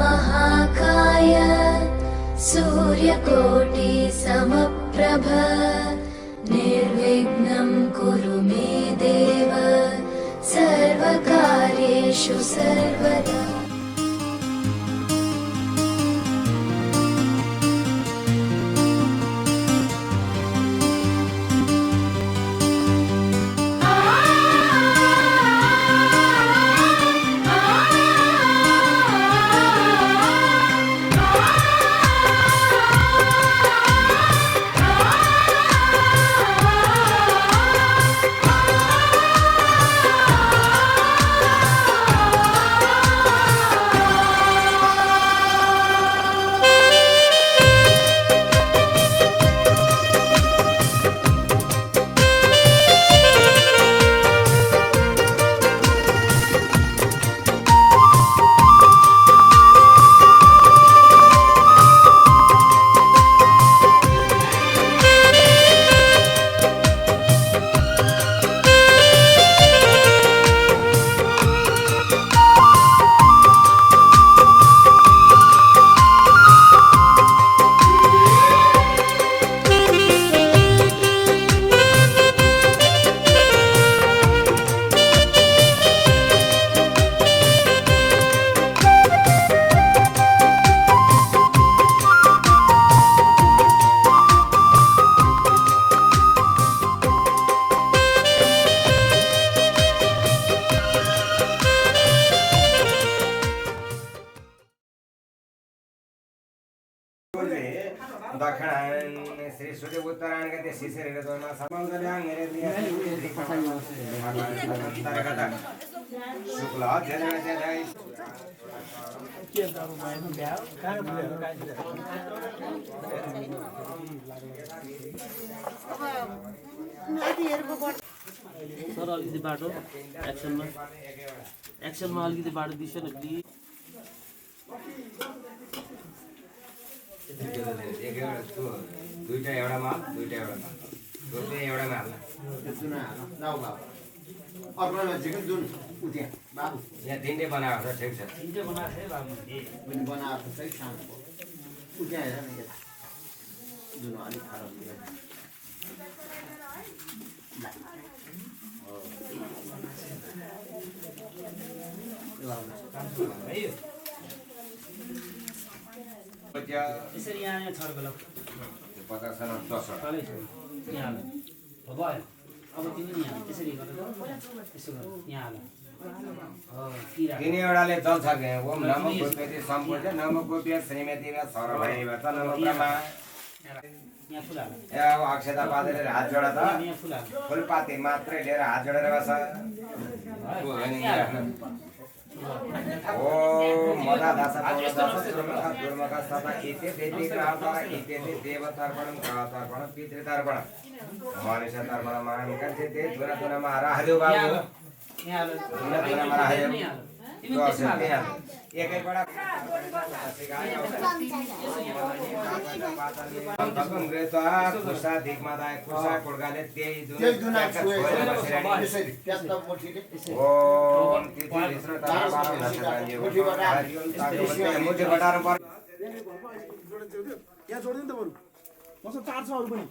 महाकाय सूर्यकोटि समप्रभ निर्विघ्नं कुरु मे देव सर्वकार्येषु सर्वदा। दक्षिण श्री सूर्य उत्तरायण के शिशिर ऋतु में समंगल्यां शुक्ला जय सर अलिकति बाटो एक्सनमा अलिकति बाटो दिन्छ न प्लिज। दुईटा एउटा माल दुईटा एउटा माल दुईटा एउटा माल जुन नाउ बाबु अर्कोमा चाहिँ जुन उठ्या बाबु यहाँ तिनले बनाएको छ ठिक छ तिनले बनाएको छ बाबु पनि बनाएको छ सानो उठ्या हेर न यता जुन अलिक खराब थियो यसरी यहाँ छर्को ल 50 जना 10 यहाँ भयो अब तिमी यहाँ त्यसरी गरेर यसो गर यहाँ हाल तिनीवटाले चल्छ के ओम नमो गोपेति सम्पूर्ण नमो गोप्य श्रीमती र सरभाइ भक्त नमो ब्रह्मा यहाँ फुल हाल ए अक्षता पादेर हात जोडा त यहाँ फुल हाल फुलपाती मात्रै लिएर हात जोडेर बस ओम मदा दास दुर्मका सदा इते देवी ग्रहता इते देवतर्पणं ग्रहतर्पणं पितृतर्पणं मनुष्य तर्पणं महानिकंसे ते धुना धुना महाराजो बाबू यहाँ हाल धुना धुना महाराजो तो असते हैं एक एक बड़ा हम तकम गए तो खुशा दिखमादा खुशा कोडगाले ते दुना यसरी त्यस्तो मोठीले ओम तिथि विष्णु तारा मुझे बटार पर यहाँ जोडिदिनु त बरु मसँग 4 छ अरु पनि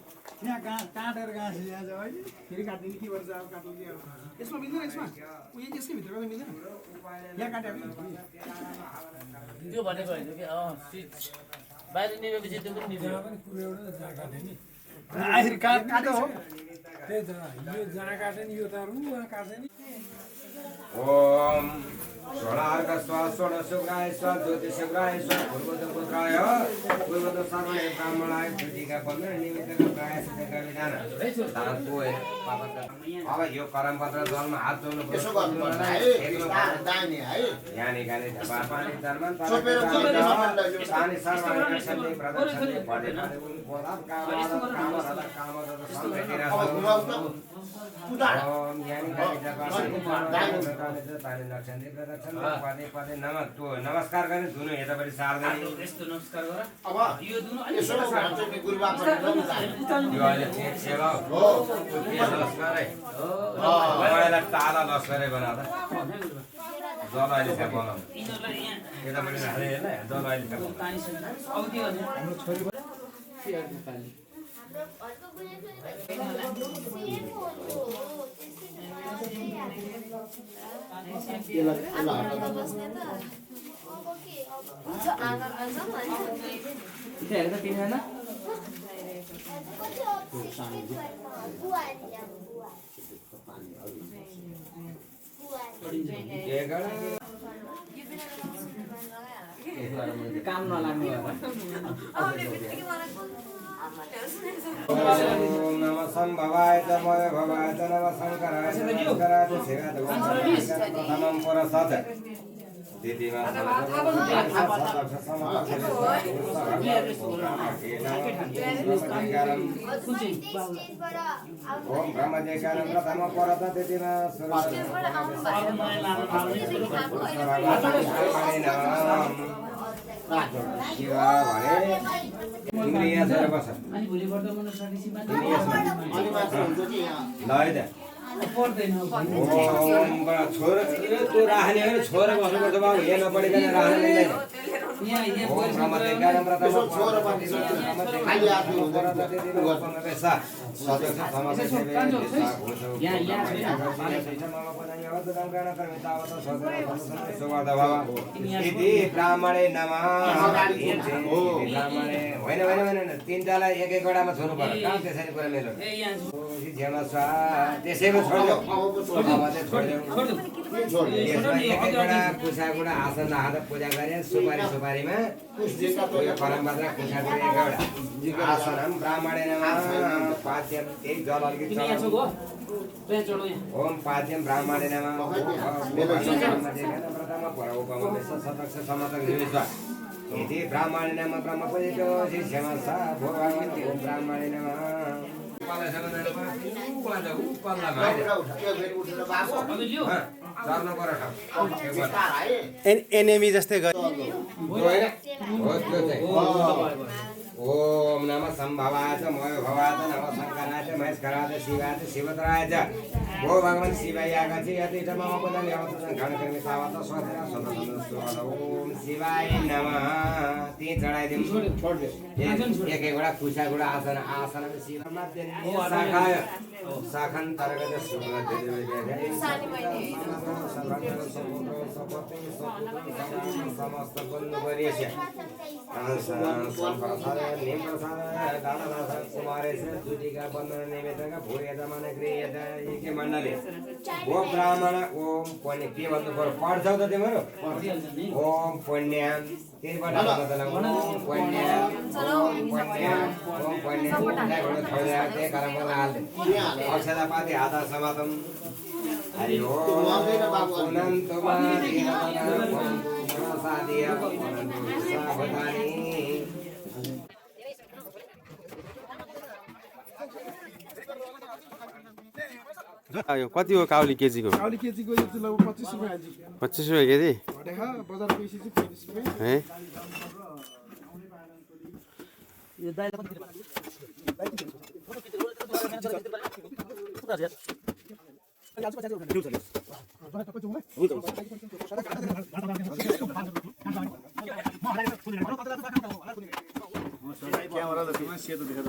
यहाँ काटेर गाँस यहाँ छ है फेरि काट्दिनु के गर्छ अब काट्नु के अब यसमा मिल्दैन यसमा उयो यसकै भित्र गर्दा मिल्दैन यहाँ काट्यो त्यो भनेको होइन कि स्विच बाहिर निभेपछि त्यो पनि निभ्यो आखिर काट्यो हो त्यही त यो जहाँ काट्यो नि यो त अरु वहाँ काट्यो नि ओम सोनार का स्वा सोन सुग्राय स्वा ज्योतिष सुग्राय स्वा पूर्वद पुत्राय पूर्वद सर्वाय ब्राह्मणाय ज्योति का पवित्र निमित्त का गाय सिद्ध का विधान तारा कोए पापा अब यो परम पत्र जलमा हात जोड्नु पर्छ यसो गर्नु पर्छ है दानी है यहाँ निकाले पानी धर्मन छोपेर पानी सर्वाय दर्शनले प्रदर्शनले पढे बोला काम समृद्धि राख्नु ओम यहाँ निकाले पानी दर्शनले प्रदर्शन पदे पदे नमस्कार गर्ने धुनु यतापट्टि सार्दैन यस्तो नमस्कार गर अब यो दुनु यसो भन्छ नि गुरुबाबा यो अहिले ठिक सेवा हो नमस्कार है मलाई ताला लस्करै बनाउँदा जल अहिले त्यहाँ बनाउनु यिनीहरूलाई यहाँ यतापट्टि राख्दै होइन जल अहिले त्यहाँ बनाउनु तानिसक्नु अब के गर्ने हाम्रो छोरी हेर्दा तिमीजना काम नलाग्नु ओम नमः संभवाय च मय भवाय च नमः शंकराय च शंकराय च शिवाय प्रथमं पुरसत् द्वितीयं ओम ब्रह्मदेकानं प्रथमं पुरसत् द्वितीयं इंग्लिश है बस अनि भोलि बर्दा मन सकेपछि पर्दैन ओम बडा छोर तो राख्ने हो छोर बस्नुपर्छ बाबु यहाँ नपढिकन राख्न मिल्दैन यहाँ ओम ब्रह्मदेकानं प्रथमं छोर खाली आदमी हुँदैन पैसा सदस्य समाज ब्राह्मणे नमः होइन तिनटालाई एक एकवटामा छोड्नु पर्यो कहाँ त्यसरी कुरा मेरो त्यसैमा छोडिदेऊ कुसाकुडा आसन हात पूजा गरे सुपारीमा परम्परा कुसाकुडा एकवटा आसनम ब्राह्मणे नमः पाद्यम एक जल अलिकति ओम पाद्यम ब्राह्मणे नमः इति ब्राह्मणे नमः ब्रह्मपूजितो शिष्यमस्सा भगवन्ति ओम ब्राह्मणे नमः एनेमी जस्तै ओम नमः संभवाय च मय भवाय च नमः शंकराय च महेश्वराय च शिवाय च शिवतराय च भो भगवान् शिवाय आगति यति च मम पदं यावत् घणकर्मि तावत् स्वधरा सदसद ओम शिवाय नमः ती चढाइदिम एक एकवटा कुसागुडा आसन आसन शिवमा शाखाय शाखान्तर्गत समस्त बन्नु गरिएछ कुमारेश्वरीका बन्धन निमित्तका भूयतमान गृहयत मण्डले ओ ब्राह्मण ओम पुण्य के भन्नु पर्यो पढ्छौ त तिमीहरू ओम पुण्यम त्यहीबाट ओम पुण्यम ओम पुण्यम त्यही कारण मलाई हाल्दै अक्षतापाति हात समातम हरि ओम पुनन्तुमा यो कति हो काउली केजीको? काउली केजीको यो चाहिँ लगभग 25 रुपैयाँ आजी 25 रुपैयाँ केजी देखा बजारको पैसा चाहिँ 35 रुपैयाँ है यो दाइ क्यामेरा त तिम्रो सेतो देखेर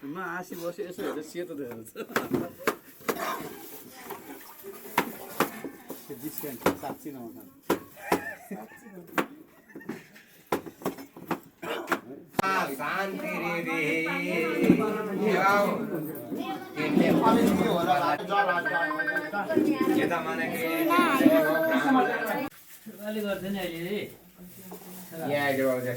म आसी बस्यो यसो हेरेर सेतो देखेर डिस्काउन्ट साँच्ची नहुन शान्ति रे यता मानेको अलि गर्दैन अहिले यहाँ आइदियो आउँछ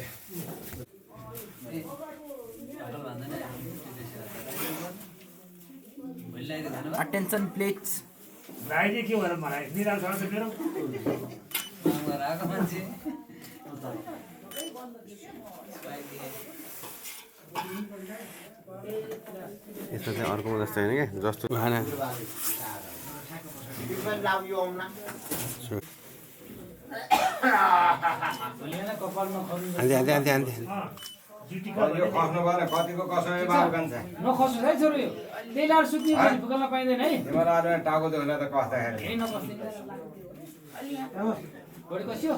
अटेन्सन प्लिज भाइले के भएर मलाई निराश गर्छ मेरो आएको मान्छे यस्तो चाहिँ अर्को जस्तो होइन क्या जस्तो खाना कपालमा हाल्दै हाल्दै हाल्दै हाल्दै जुटीका यो खस्नु भएन कतिको कसैले बाबु कान्छ नखस्नु है छोरो यो त्यही लाएर सुत्ने फुकाल्न पाइँदैन है तिम्रो आज टाउको दुख्ला त कस्दाखेरि धेरै नखस्दिन्छ बढी कस्यो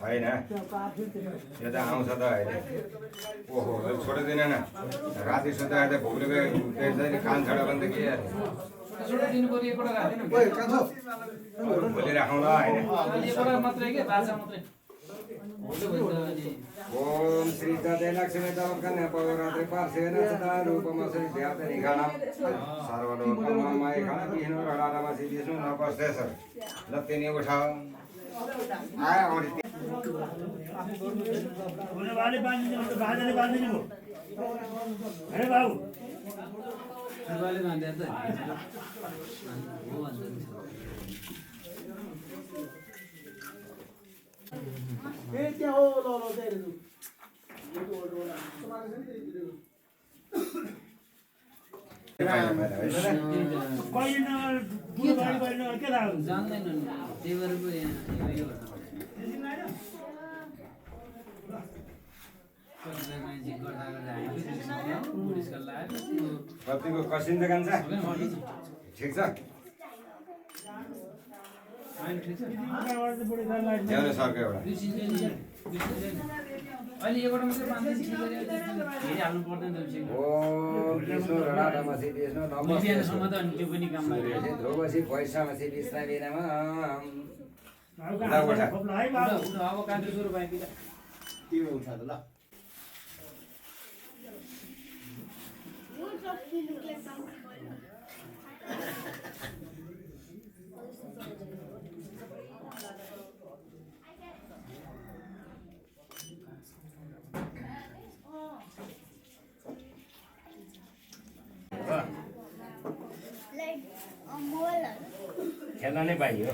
होइन यो त आउँछ त अहिले ओहो छोडिदिन न राति सुत्दाखेरि त भुलेको त्यसरी कान छोड्यो भने त के छोटो दिनु पर्यो एकवटा राख्दैन भोलि राखौँला होइन एकवटा मात्रै के बाजा मात्रै ओम श्री तदे लक्ष्मी तवकन्या पवरात्रि पार्श्वेन सदा रूपम श्री ध्याते निघाणम सर्वलोकमय घन विष्णु रडारमसि विष्णु नपस्ते सर लत्तिनी उठाओ आया औरी बोले वाले बांधने तो बाजाले बांधने को अरे बाबू वाले बांधे त वो बांधे ए त्यहाँ हो ल ल त्यहाँ हेर्नु कहिले न बुढो बारी बारी न के थाहा हुन्छ जान्दैन नि त्यही भएर पो यो कतिको कसिन्छ कान्छ ठिक छ ल्याउने सर्को एउटा अहिले एउटा मात्रै बाँध्दै धेरै हाल्नु पर्दैन ओम विष्णु रडारमसि विष्णु नपस्ते बिहानसम्म त अनि त्यो पनि काम लाग्यो ध्रुवसी पैसामसि विश्रामिनमा खोप्ला है बाबु अब काँक्रो सुरु पाइदिँदा तिमी उठा त ल खेल्न नै पाइयो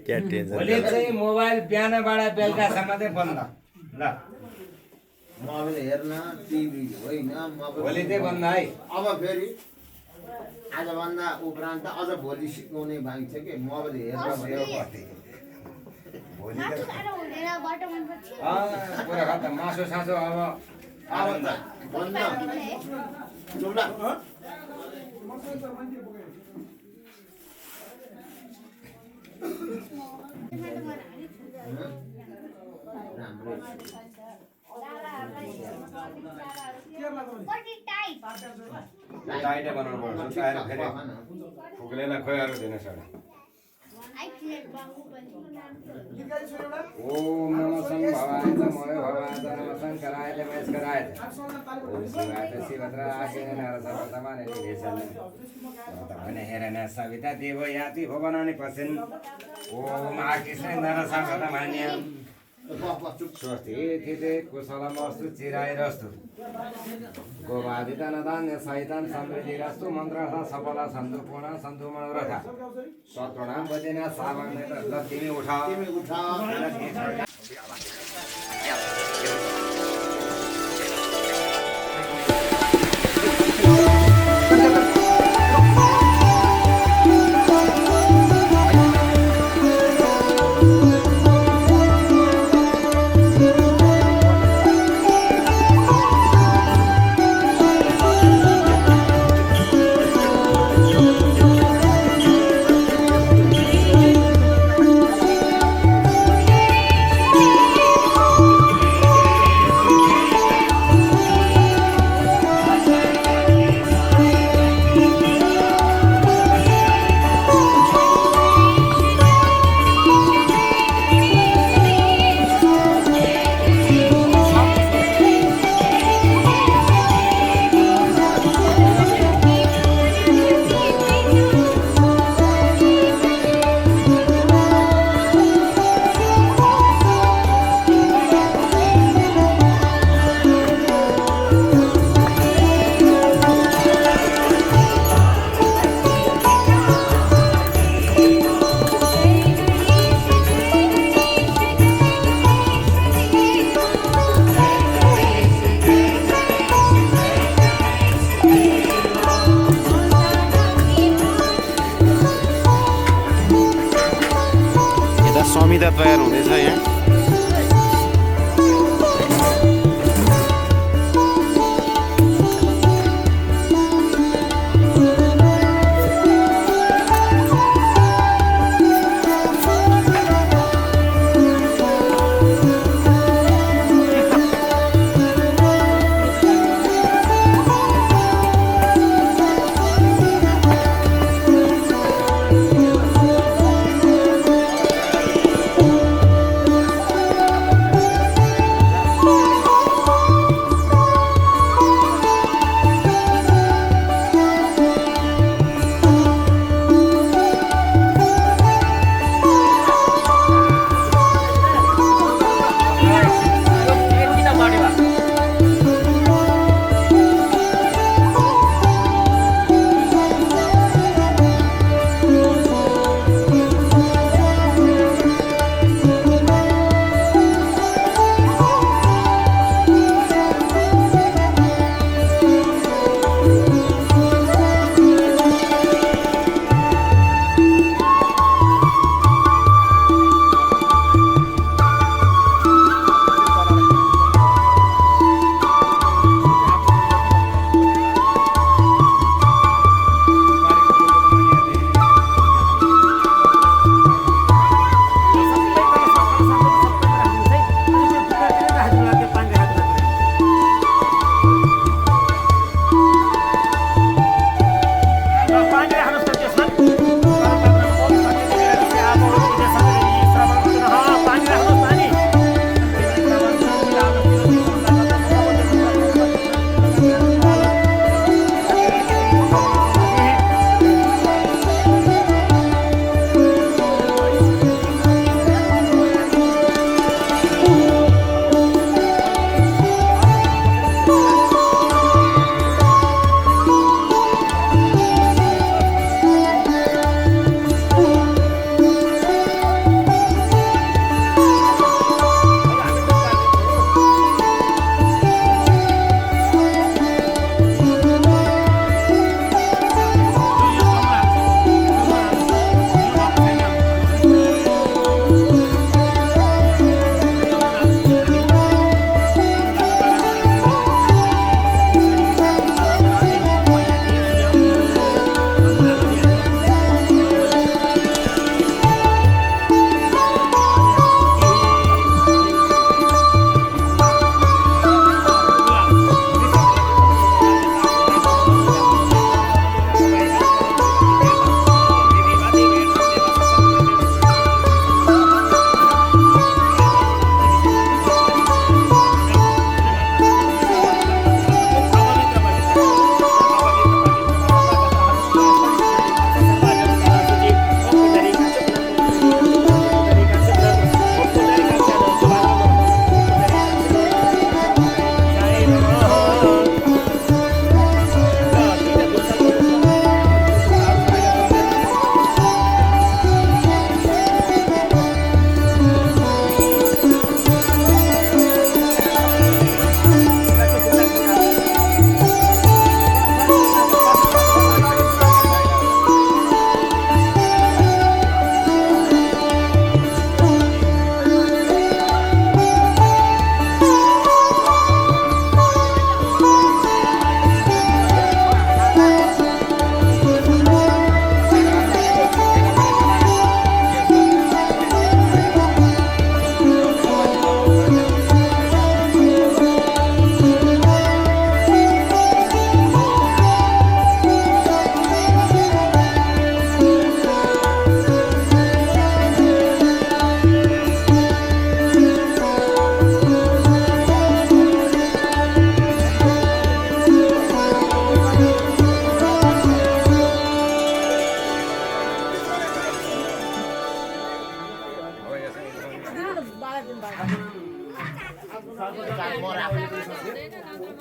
क्या टेन्सन भोलि चाहिँ मोबाइल बिहानबाट बेलुकासम्म चाहिँ बन्द ल मोबाइल हेर्न टिभी होइन भोलि चाहिँ बन्द है अब फेरि आजभन्दा उपरान्त अझ भोलि सिकाउने बाँकी छ कि मोबाइल हेर्न भोलि पुरा खत मासु सासु अब आनन्द बन्द चुप्ला टाइटै बनाउनु पर्छ सुकाएर फेरि फुक्लेलाई खोइहरू दिन सक्छ ओम नमः संभवाय नमः भवाय नमः शंकराय महेश्वराय ओम शिवाय शिवत्र आसेन नरसवर्तमाने निधेशन भने हेरेन सविता देव याति भवनानि पश्यन् ओम आकृष्ण नरसवर्तमान्यं स्वस्ति थिते कुशलमस्तु चिरायरस्तु गोवादितनदान्य सहितं समृद्धिरस्तु मन्त्रः सफला सन्तु पूर्ण सन्तु मनोरथा सत्वनाम बजेन सावण ल तिमी उठा समिता तयार हुँदैछ यहाँ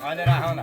अहिले राखौँ न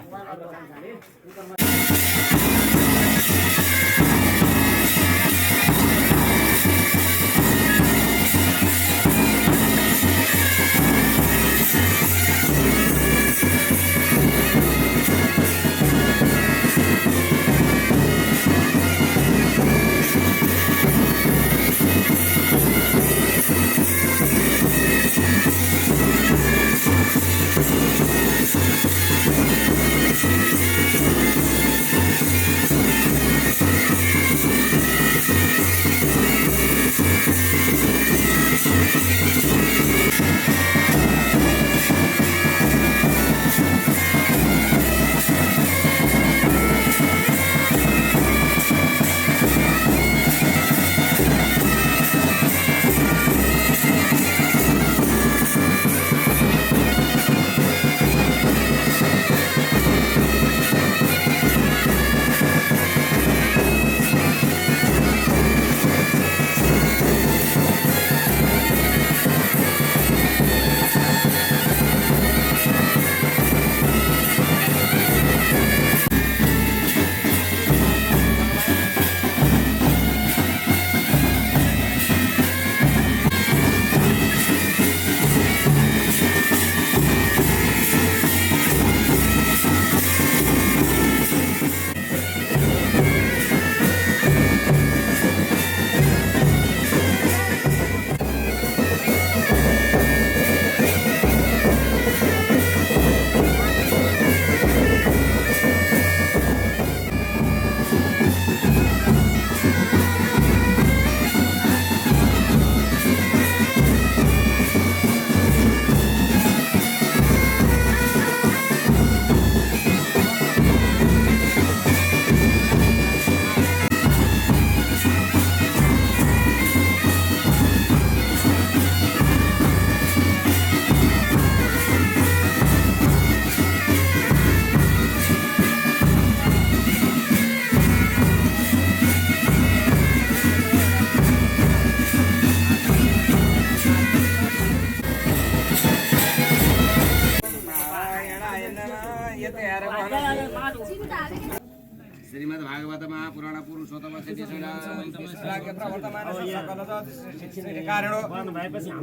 श्रीमद् भागवत महापुराण पुरुषोत्तम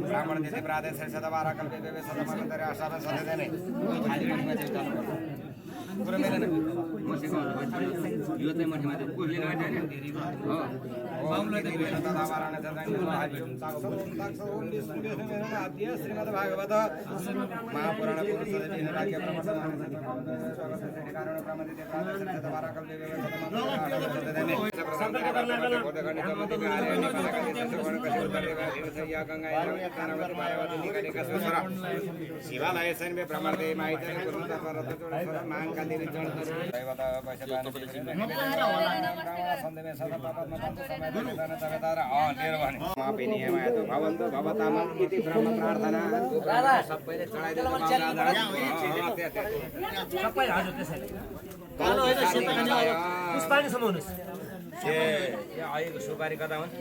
ब्राह्मण देते प्रादेश सदवारा कल्पे देवे सदमंतरे आशार सदने पुरा मिलेन मसिको यो चाहिँ मठीमा कुसले नगर्छ नि हो मामला चाहिँ बेला तदावाराने चाहिँ श्रीमद् भागवत महापुराण पुरुषोत्तम राज्य प्रवर्तमान कारण ब्राह्मण देते प्रादेश सदवारा कल्पे देवे शिवालय सैन्य ब्रह्मदे माइते सुपारी कता हुन्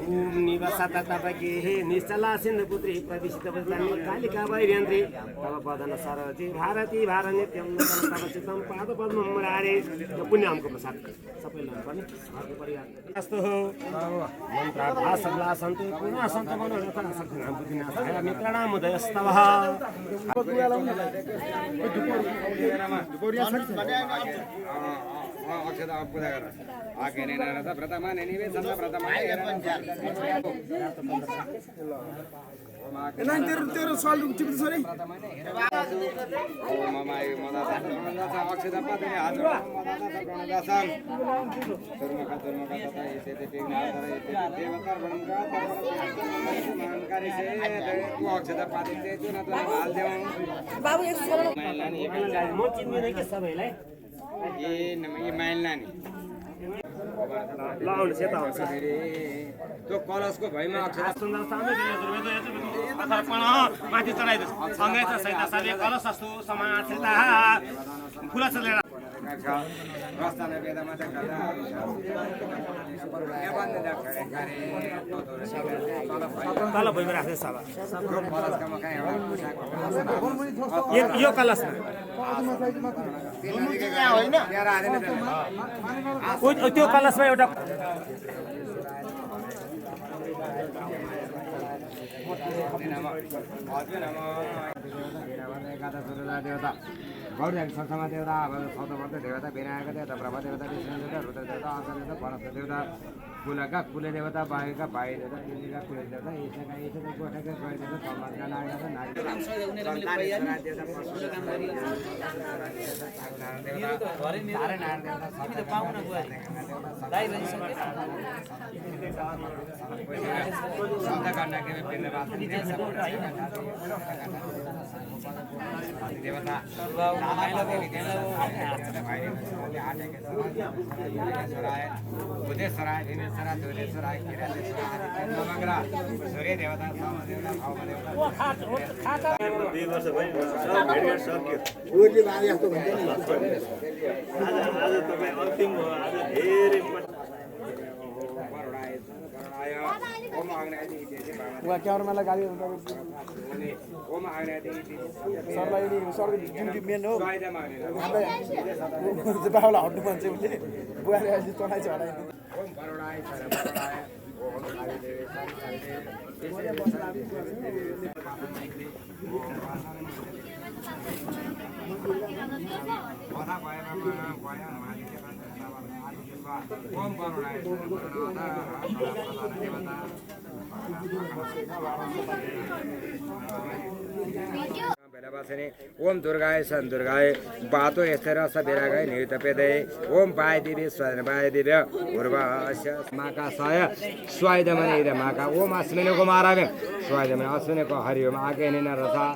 निवासता तपाईँकी हे निश्चला सिन्धुपुत्री प्रविष्ट बदलानी कालिका वैर्यन्त्री तव पदन सरती भारती भार नित्यम तव चित्तम पाद पद्मम मुरारे यो पुण्य हमको प्रसाद सबैले गर्नुपर्ने घरको परिवार कस्तो हो मन्त्रार्था सबला सन्तु पुनः सन्त बनो रथा सत्नाम बुद्धिनाथ आया मित्रणाम उदयस्तवः अक्षता पूजा गर आके नै नरत प्रथमा नै निवेदन प्रथमा तेरो सवाल टिप्नु छ रे ममाई मदा अक्षता पाते हजुर मदा प्रणदासन धर्मका तथा यते टेग्ना तर यते देवता बनका मानकारी से तू अक्षता पाते त्यो न त हाल देऊ बाबु एक सोलो म चिन्दिन के सबैलाई ये माइल नानी लाउनु सेता हुन्छ त्यो कलशको भइमा अक्षता सुन्दर सामने अथर्पण माथि चढाइदियोस् सँगै छ सैता साले कलश अस्तु समाथिता फुलसले तल भुइँमा राख्दै सभा यो कलशमा त्यो कलशमा एउटा गौरी संस्थामा देवता सौतवर्त देवता विनायक देवता ब्रह्म देवता विष्णु देवता रुद्र देवता अर्थ देवता वनस्पति देवता कुलका कुल देवता बायुका वायु देवता पृथ्वीका कुल देवता ईशका ईश गोठका गय देवता समाजका नाग देवता देवता बुधेश्वराय धिनेश्वराय दुलेश्वराय किरणेश्वराय सूर्य देवता क्यामेरालाई गाली सरलाई सरको ड्युटी मेन हो बाबालाई हट्नु भन्छ उसले बुहारी अहिले चलाइछ हटाइदिनु ओम दुर्गाय सन दुर्गाय बातो यस्तेर सबेरागाय नियुतपेदे ओम पाय दिव्य स्वयं दिव्य उर्वास्य माकासाय स्वायदमने इद माका ओम अस्मिने कुमारावे स्वायदमने अस्मिने को हरिओम आगे निन रथा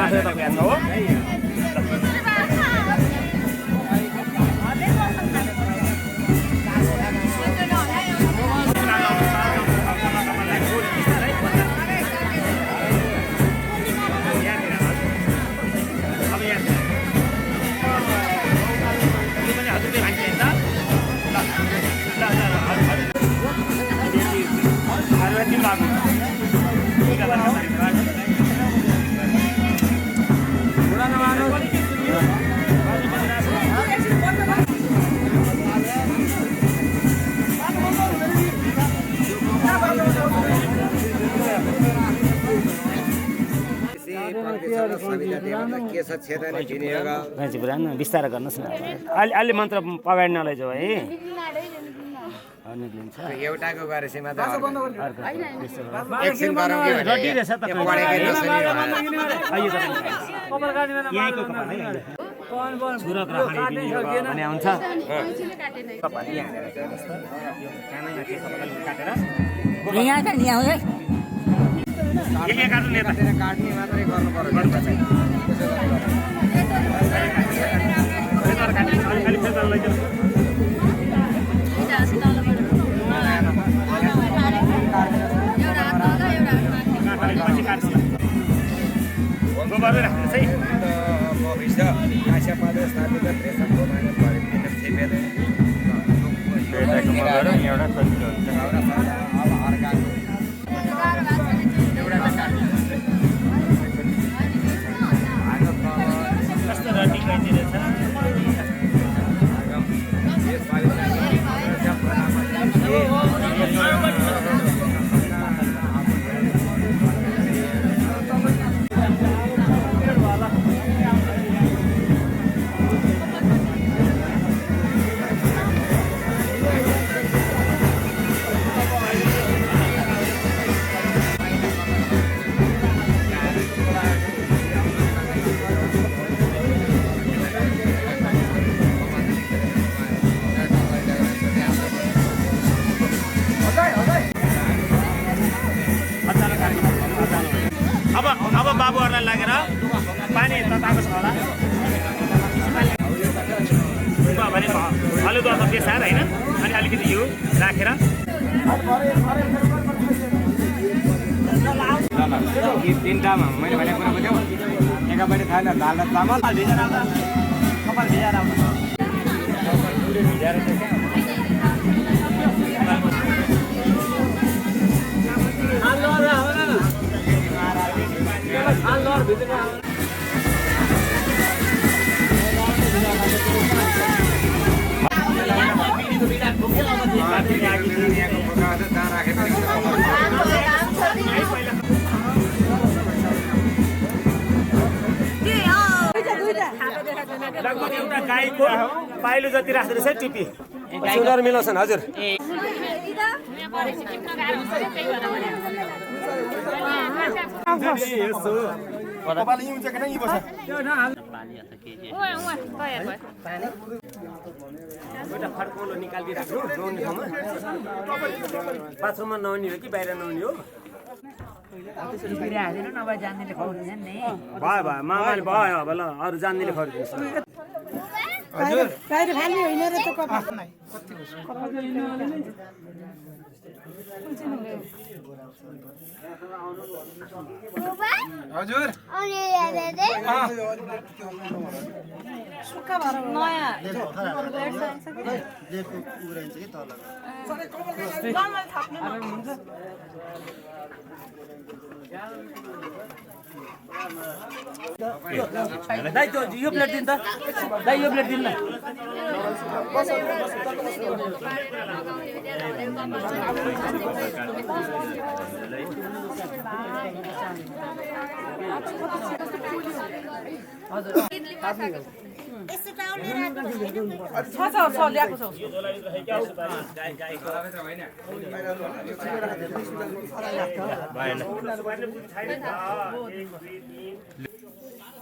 काठेर त भ्यान्छ हो बिस्तारै गर्नुहोस् न अलि मन्त्र पगाडि नलैजाऊ है निक्लिन्छ एउटाको गरेपछि मात्र भने हुन्छ काट्ने मात्रै गर्नु अब बाबुहरूलाई लागेर पानी तताएको छ होला भने हलुदुवा त बेसार होइन अनि अलिकति यो राखेर तिनवटामा मैले भनेको कुरा बुझ्यौ एकापट्टि थालेर दाल र चामल कपाल भिजाएर आउनु लगभग एउटा गाईको पाइलो जति राख्दो रहेछ टिपी सुन्दर मिलाउँछन् हजुर फड्कोलो निकालिदिइराख्नु नुहाउने ठाउँमा बाथरुममा नुहाउने हो कि बाहिर नुहाउने हो भयो भयो मामाले भयो अब ल अरू जान्नेले खरिदिन्छ हजुर दाइ त्यो यो प्लेट दिन त दाइ यो प्लेट दिन न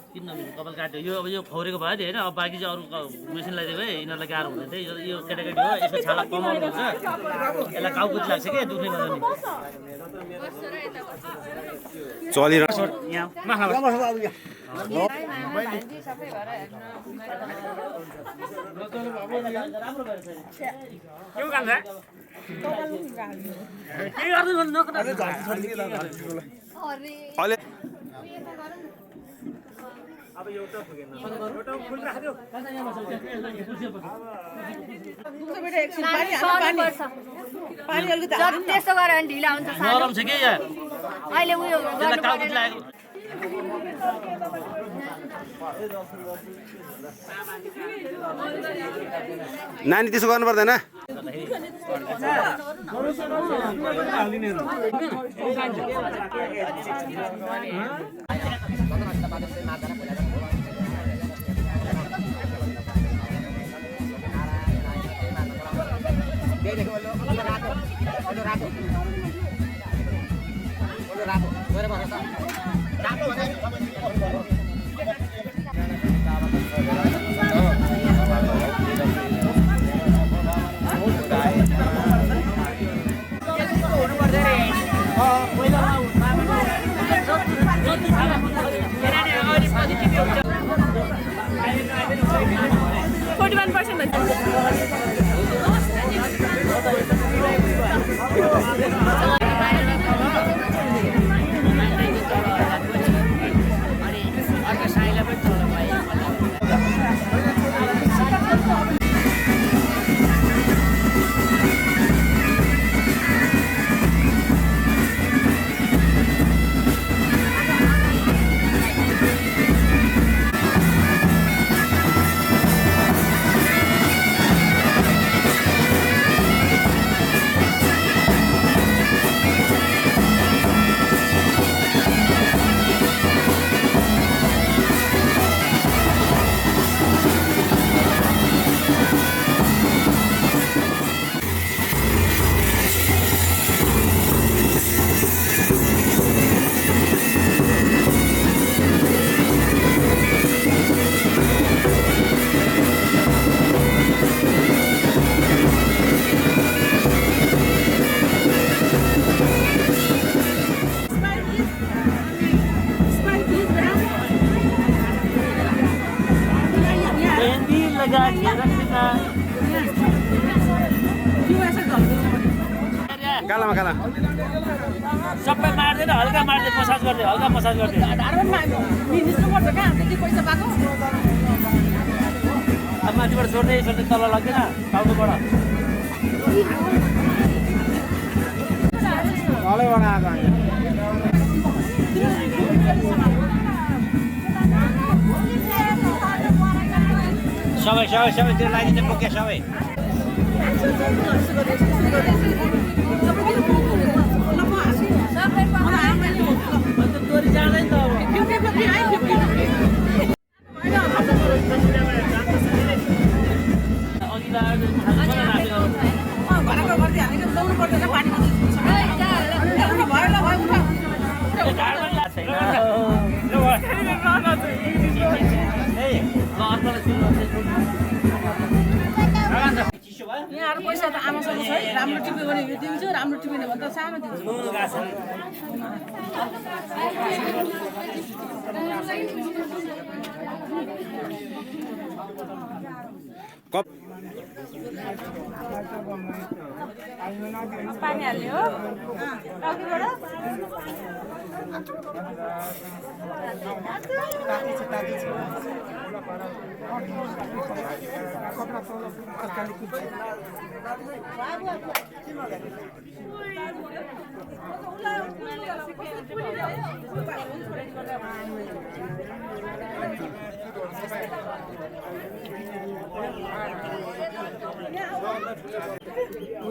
किन कपाल काट्यो यो अब यो खौरेको भयो नि होइन अब बाँकी चाहिँ अरू मेसिन लगाइदिएको है यिनीहरूलाई गाह्रो हुँदैन त्यही यो केटाकेटी हो यसको छाला कमाउनु हुन्छ यसलाई काउकुची लाग्छ क्या दुख्ने गर्दा नि चलिरहन्छ अहिले त्यस्तो गरेर ढिला हुन्छ नरम छ कि यहाँ अहिले उयो त्यसलाई काउकुट लागेको नानी त्यसो गर्नु पर्दैन कालामा काला सबै मार्दैन हल्का मार्दै मसाज गर्दै हल्का मसाज गर्दै अब माथिबाट छोड्दै छोड्दै तल लाग्दैन टाउकोबाट सबै सबै सबै त्यो लगाइदिन्छ बोक्या सबै जाँदैन त यहाँहरु पैसा त आमासँग छ है राम्रो टिप्यो भने यो दिन्छु राम्रो टिपेन भने त सानो दिन्छु कप पानी हाल्ने हो टाउकीबाट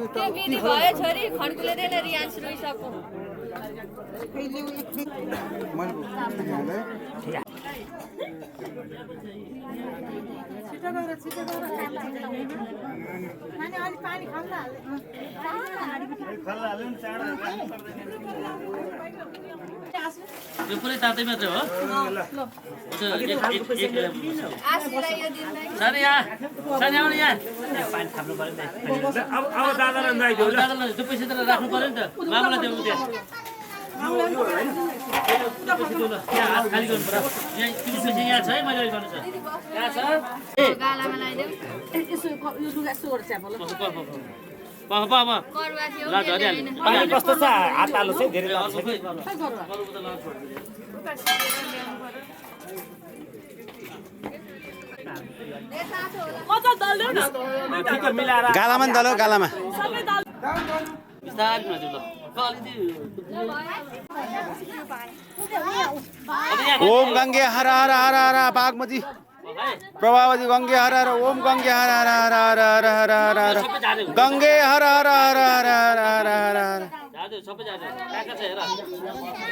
त्यो विधि भयो छोरी खड्कुले दिएन रियान्स रोइसक्यो पानी खाल्दा यो पुरै तातै मात्रै हो सानी यहाँ सानी आउनु यहाँ पानी थाप्नु पर्यो नि अब दादालाई नआइदियो ल दादालाई त्यो पैसा त राख्नु पर्यो नि त मामला त्यो त्यहाँ यहाँ हात खाली गर्नु पर्यो यहाँ तिम्रो पैसा यहाँ छ है मैले गर्नु छ यहाँ छ गालामा लगाइदेऊ यसो यो लुगा यसो गरेर च्याप ल ल झरिहाल्यो कस्तो छ हात हाल्नु चाहिँ धेरै अर्को खोइ ठिक मिलाएर गालामा नि दल गालामा बिस्तारै हजुर ल ओम गंगे हर हर हर हर बागमती प्रभावती गंगे हर हर ओम गंगे हर हर हर हर हर हर हर हर गंगे हर हर हर हर हर हर हर हर झार्यो सबै झार्यो कहाँ छ हेर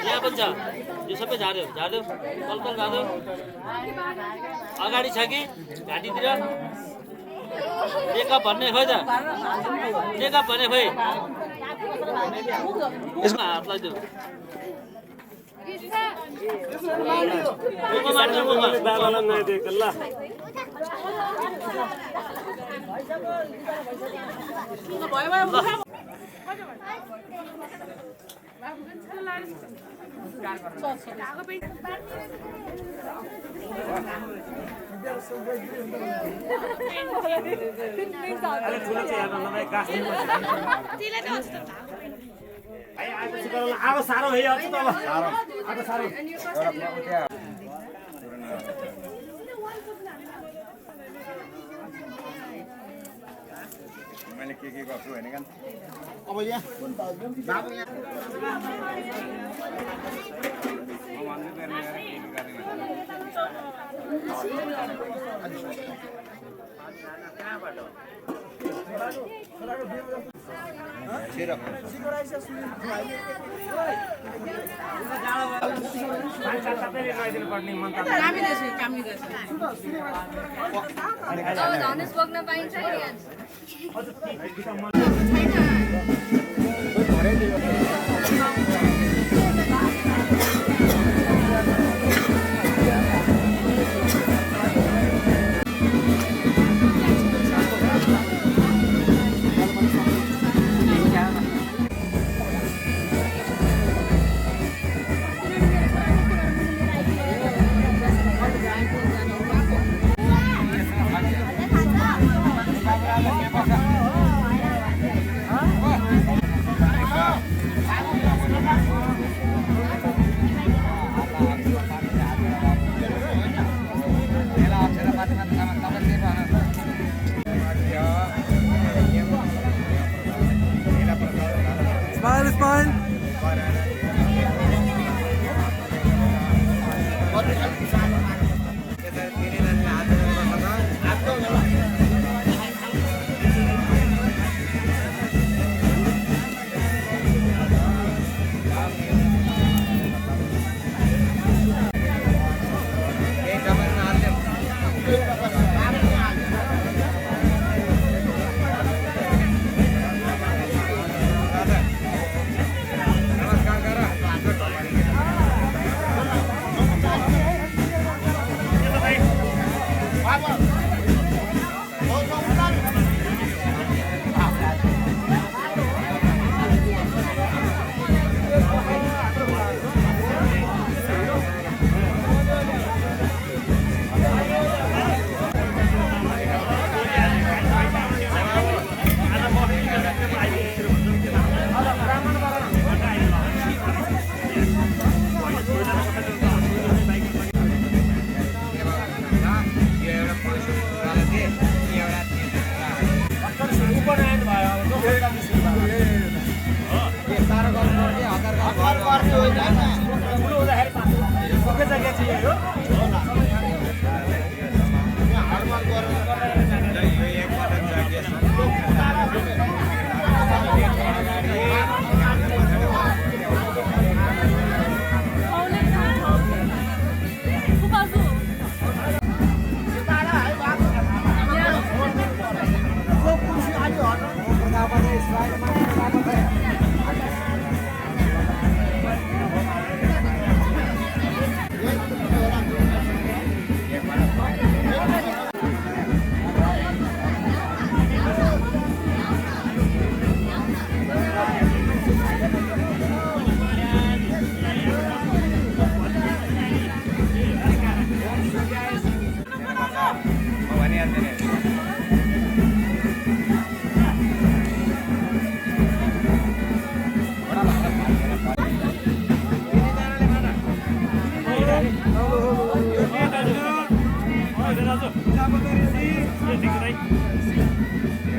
यहाँ पनि छ यो सबै झार्यो झार्यो कलकल झार्यो अगाडि छ कि घाँटीतिर मेकअप भन्ने खोइ त मेकअप भन्ने खोइ यसमा हात लगाइदेऊ बाबालाई नदिएको ल आगो साह्रो है अझ तल आगो साह्रो मैले के गर्छु होइन क्या अब यहाँ बाबु यहाँ धनुष बोक्न पाइन्छ Smile, smile.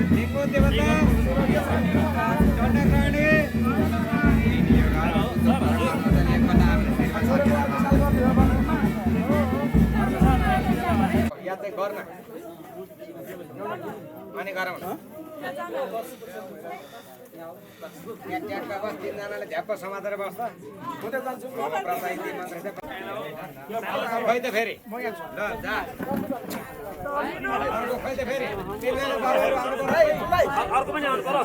लिङ्गो देवता चण्डकाणी या चाहिँ गर्न अनि गरौँ तिनजनाले झ्याप्प समातेर बस्छ खै त फेरि ल जा खै त फेरि अर्को पनि आउनु पर्यो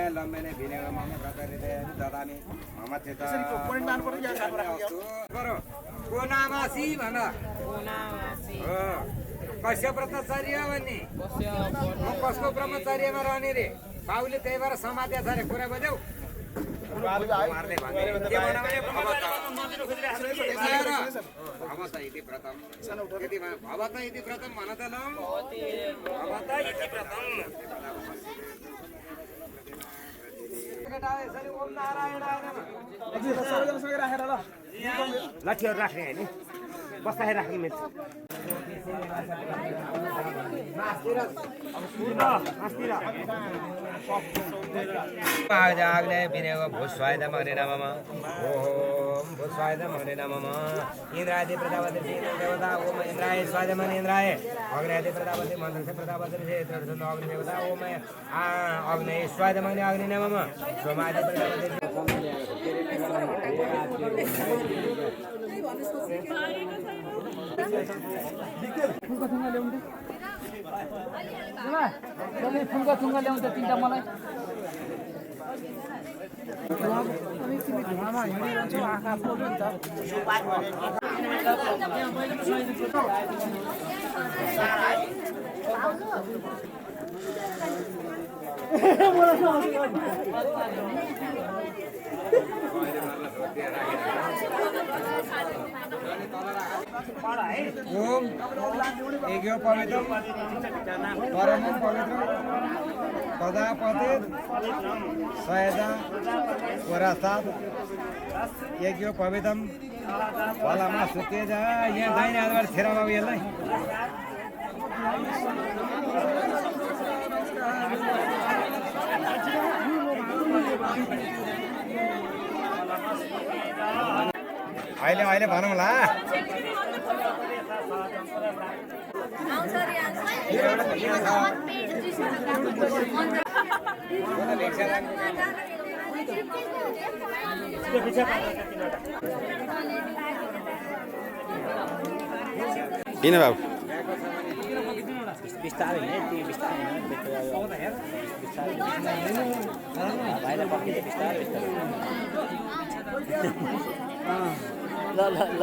लम्बेने भिनेको मम प्रकारले ददामी मम चित कोनावासी भन कस्य ब्रह्मचर्य भन्ने म कसको ब्रह्मचर्यमा रहने रे बाबुले त्यही भएर समात्या छ अरे कुरा बुझ्यौ इति व्रतम भवत इति व्रतम भन त ल भवत इति व्रतम ओम नारायणाय नमः लाठीहरू राख्ने होइन बस्दाखेरि राख्ने मिल्छ आग्ने विनेको भूस्वायदम हरे नमः ओम भूस्वायदम हरे नमः इंद्रादि प्रजापति देवता ओम इंद्राय स्वायदम इंद्राय अग्नि प्रजापति मंत्र से प्रजापति से अग्नि देवता ओम अग्नि स्वायदम अग्नि नमः सोमादि प्रजापति फुलका थुङ्गा ल्याउँछ तिनवटा मलाई आँखा पोल्यो नि ओम एग्यो पवित्रम परमं पवित्रम पदापते सयदा पुरस्ताद एग्यो पवित्रम फलमा सुतेजा यहाँ दाहिने हातबाट छेरामा यसलाई अहिले अहिले भनौँला किन बाबु बिस्तारै हिँड्ने त्यो बिस्तारै भाइलाई पक्किन्छ बिस्तारै ल ल ल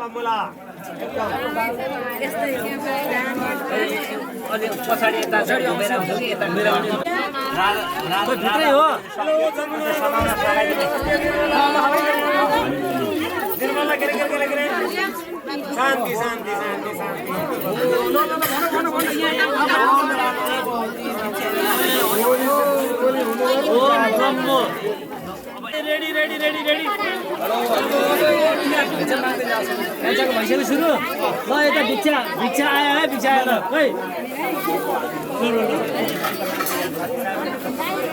लम्बुला अलि पछाडि यता उभेर हुन्छ कि यता भित्रै हो निर्मला के शान्ति शान्ति शान्ति शान्ति रेडी रेडी रेडी रेडी भइसक्यो सुरु ल यता भिक्षा आयो है भिक्षा आएर खै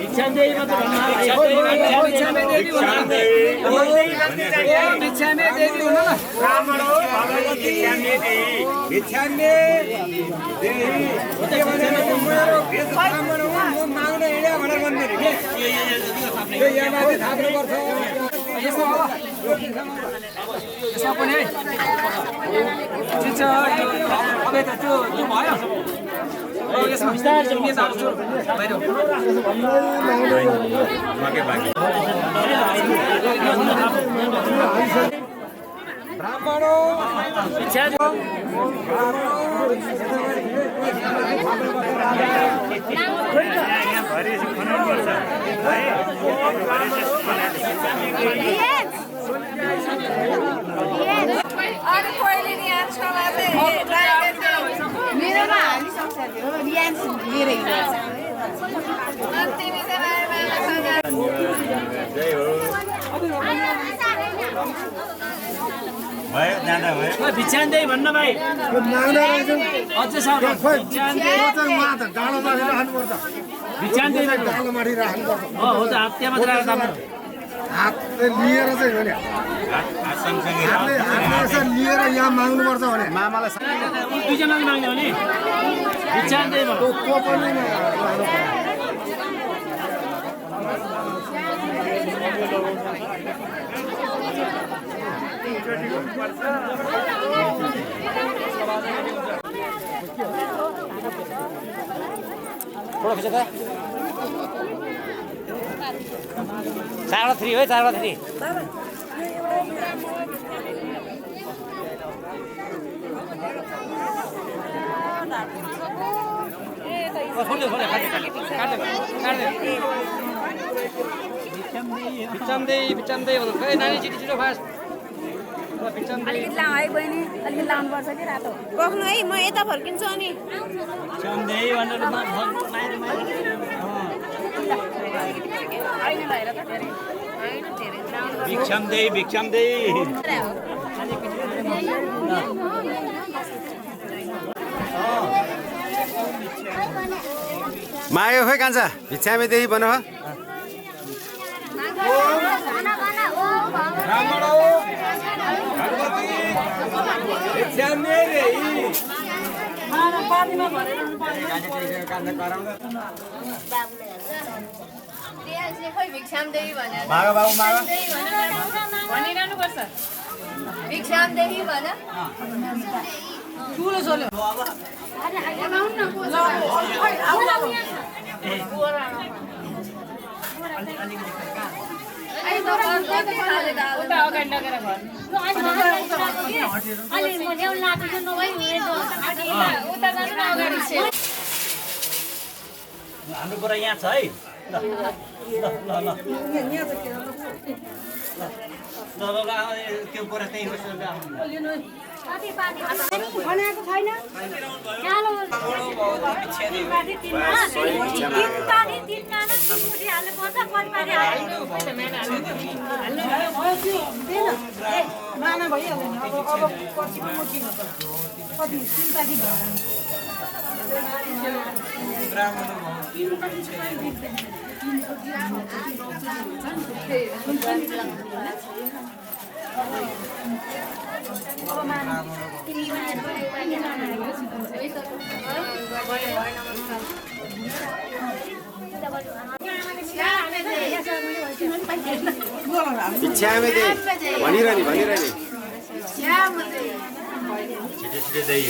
भिक्षा देवी मात्र यसमा पनि है ठिक छ अब यता त्यो भयो यसमा बिस्तारै चाहिँ नेताहरू छु बाहिर मेरोमा हालिसक्छ त्यो रियान्स लिएर भिक्षान्दै भन्न भाइ अझै छ भिक्षान्दै हो त हात त्यहाँ मात्र राख्दा हात लिएर चाहिँ हो नि हातले लिएर यहाँ माग्नुपर्छ भने मामालाई दुईजनाले माग्ने हो नि भिक्षान्दै चारवटा 3 हो चारवटा 3 भिक्षान्दै भन्नु खै नानी छिटो फास्ट अलिकति लाउँ है बहिनी अलिकति लाउनुपर्छ कि रातो बोक्नु है म यता फर्किन्छु अनि भिक्षान्दै मायो खै कान्छा भिक्षामे देही भन भिक्षामदेही भन ठुलो छोले हाम्रो कुरा यहाँ छ है त्यो कुरा त्यही बनाएको छैन कालो माना भइहाल्दैन अब पछि म किन त कति 3 पाटी भिक्षामे दे भनिरहने छिटो दही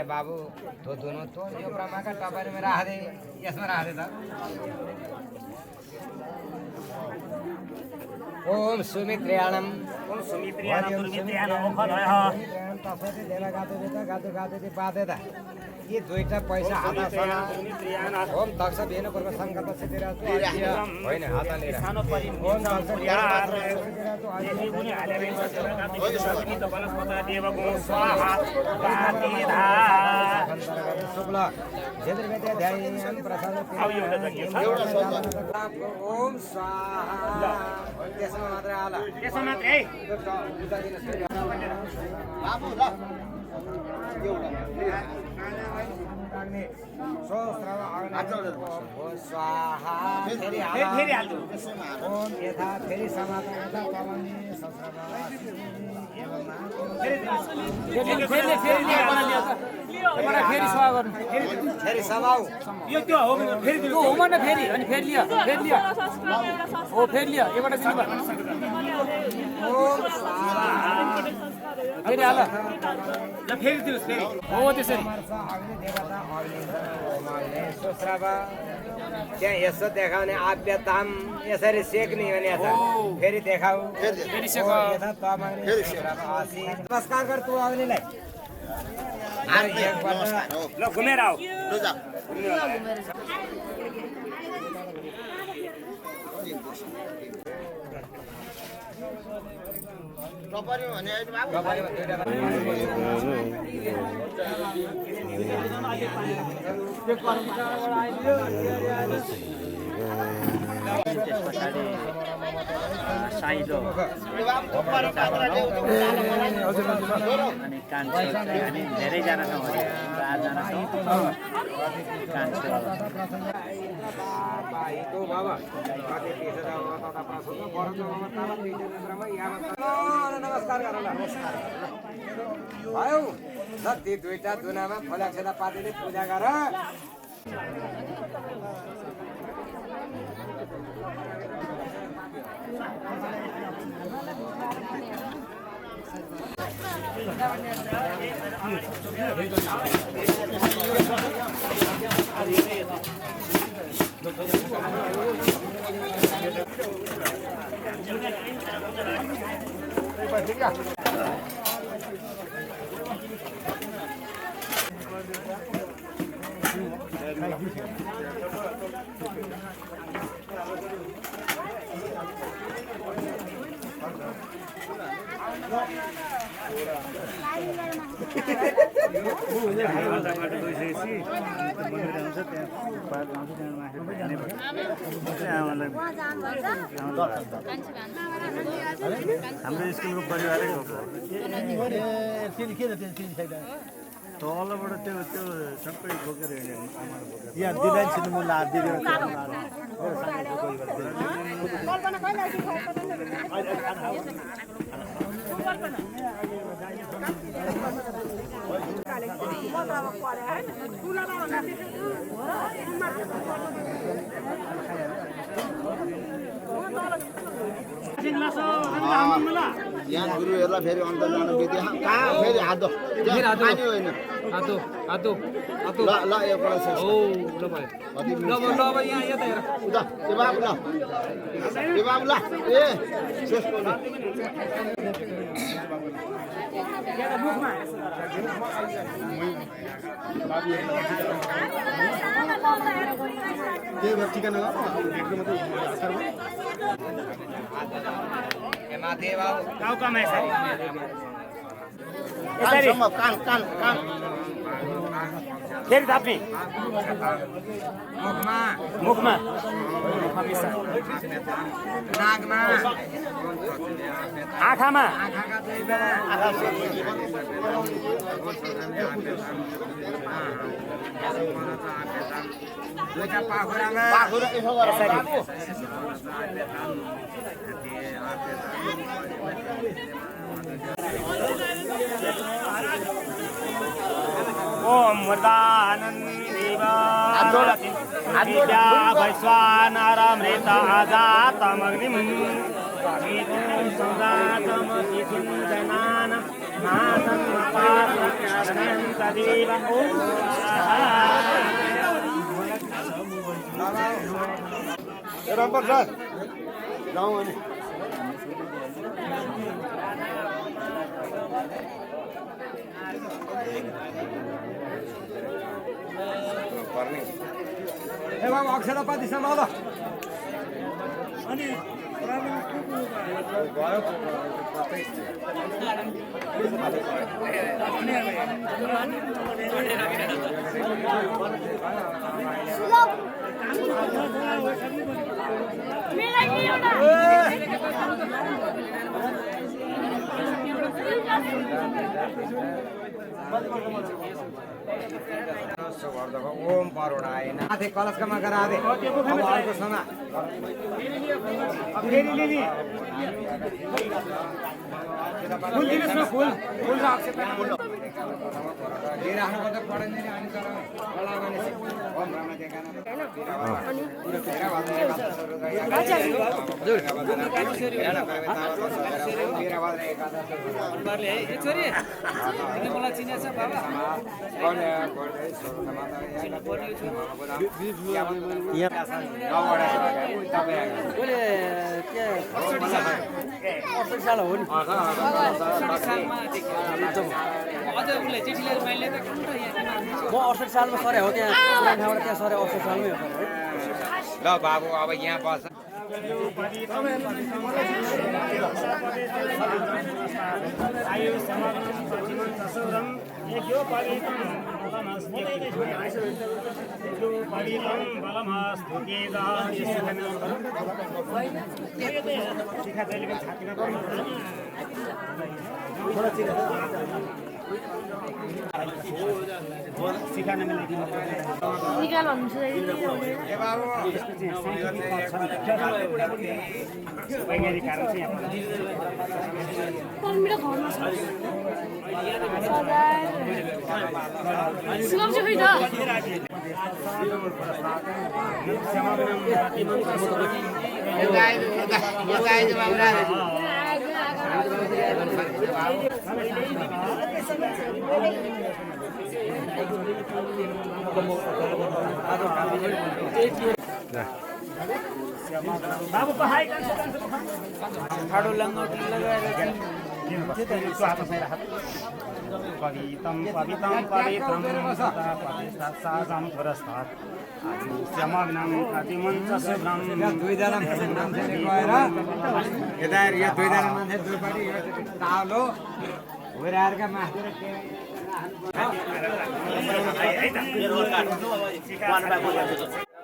बाबू तो दोनों तो यो ब्रह्मा का टपर में रहा दे यसमें रहा दे था ओम सुमित्रियाणम ओम ओम सुमित्रियान दुर्मित्रियान ओखदयः तसरी देला गातो गातो बाधेदा यी दुईटा पैसा हातसँग ओम दक्ष भेन पूर्व संकल्प सिद्धिरा होइन हात लिएर सानो परिम गुनी हालेर सकित वनस्पति देवको स्वाहा गातिधा शुक्ल जेद्रवेदे ध्यान प्रसाद अब एउटा ओम स्वाहा त्यसमा मात्र आला त्यसमा मात्र है बाबु ल एउटा स्वाहा फेरि हाल्नु ओम यथा फेरि समाप्त यथा पवनी फेरि सभाउ यो त्यो हो फेरि त्यो हो न फेरि अनि फेरि लियो हो फेरि लियो एउटा दिनु ओम स्वाहा फेरि हाल ल फेरि दिनुस् फेरि हो त्यसरी अग्नि देवता सुश्रावा त्यहाँ यसो देखाउने आप्यताम यसरी सेक्ने भने फेरि देखाऊ फेरि सेक नमस्कार गर तू अग्निलाई ल घुमेर आऊ टपरी भने बाबु साइलो अनि कान्छो हामी धेरैजना छौँ 4 जना छौँ कान्छो नमस्कार गर भयो ल ती दुईटा दुनामा खोला पातीले पूजा गर हाम्रो स्कुलको परिवारै तलबाट त्यो सबै बोकेर यहाँ दिँदैन छिटो म लादिदिएर यहाँ गुरुहरूलाई फेरि अन्त जानु बित्यो कहाँ फेरि हात दो पानी होइन ल एकपल्ट उता त्यो बाबु ल ए शेषको ल त्यही भएर टिका नगा गाउँकामा यसरी कान फेरि थाप्ने मुखमा नागमा आँखामा दुईटा पाखुरामा ओम वरदानन्देवा विद्या वैश्वानरमृत अजातमग्निं वीतं संजातमतिथिं जनान नाथं पार्वत्यं तदेव ओम रामपर्छ जाउँ अनि पर्ने ए बाबु अक्षता पाती सम्हाल अनि ओम परोडाय नाथे कलशमा गरादे अब अर्को समा अब फेरि लिली फुल दिनुस् न फुल फुल राख्छ फुल दिइराख्नु पर्छ पढ्दैन नि अनि तर होला भने ओम ब्रह्म देखान म 68 सालमा सरे हो त्यहाँ ठाउँबाट त्यहाँ सरे 68 सालमै हो ल बाबु अब यहाँ बस बाबु पहाइ ठाडो लङ्गोटी लगाएर पवित्रं पवित्रं पवित्रं साजं पुरस्तात् आयुष्यमग्नं अतिमञ्च शुभ्रं दुईजना मान्छेले गएर यता यो दुईजना मान्छे दुईपट्टि यो तालो हुराहरूका मासु